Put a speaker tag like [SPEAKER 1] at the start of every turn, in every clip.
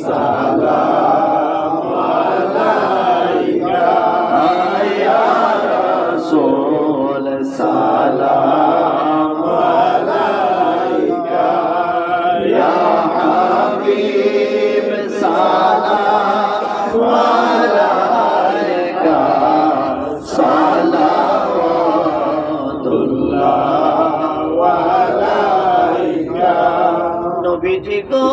[SPEAKER 1] সালাম আলাইকা ইয়া রাসূল সালাম আলাইকা ইয়া হাবিব সালাম আলাইকা সালাওয়াতুল্লাহ আলাইকা নবীজি গো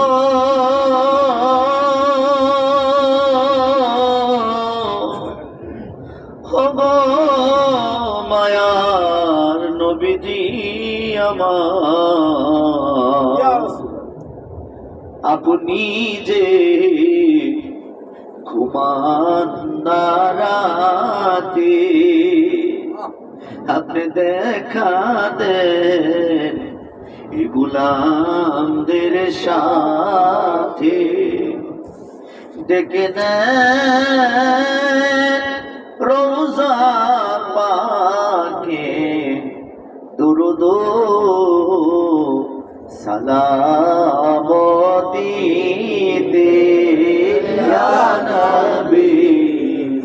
[SPEAKER 1] মায়ার নবীজি আমার আপনি যে ঘুমান না রাতে আপনি দেখা দেন গোলামদের সাথে ডেকে নেন রোজা পাকে দুরুদ সালাম দিতে ইয়া নবী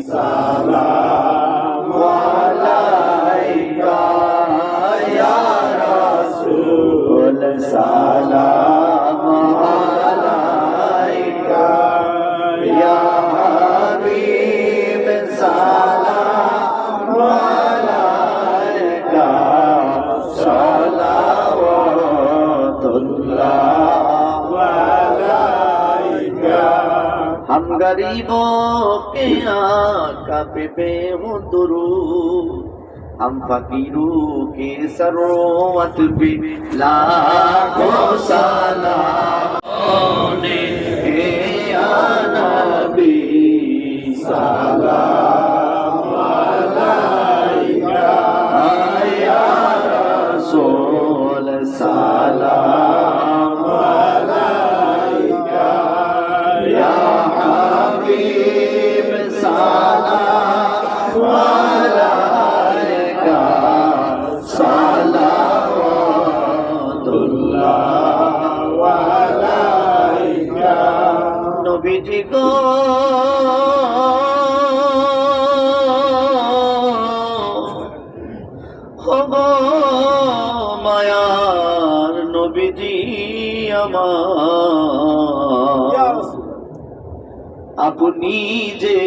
[SPEAKER 1] সালাম আলাইকা ইয়া রাসূল সালাম আলাইকা ইয়া হাবিব সালাম আলাইকা সালাওয়াতুল্লাহ আলাইকা हम गरीबों के आका पे बेदुरूद हम फकीरों के सरोवत पे लाखों सलाम या नबी सलाम अलैका या रसूल सलाम अलैका या हबीब सलाम अलैका সালাওয়াতুল্লাহ আলাইকা নবীজি গো মায়ার নবীজি আমার আপনি যে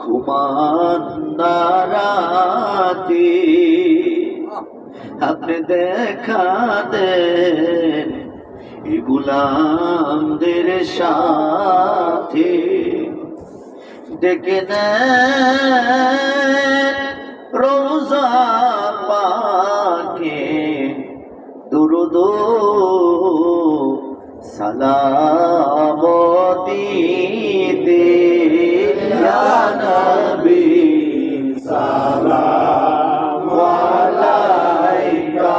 [SPEAKER 1] ঘুমান না রাতে আপনি দেখা দেন গোলামদের সাথে ডেকে নেন রোজা পাকে দুরুদ সালাম দিতে ইয়া নবী সালাম আলাইকা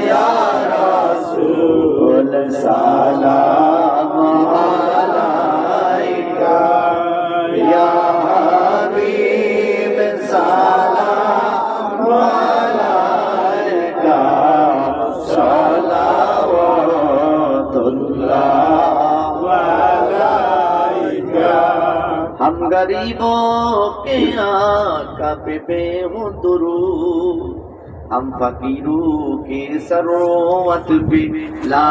[SPEAKER 1] ইয়া রাসূল সালাম আলাইকা ইয়া হাবিব সালাম আলাইকা সালাওয়াতুল্লাহ আলাইকা हम गरीबों के आका पे बेदुरूद हम फकीरों के सरोवत पे ला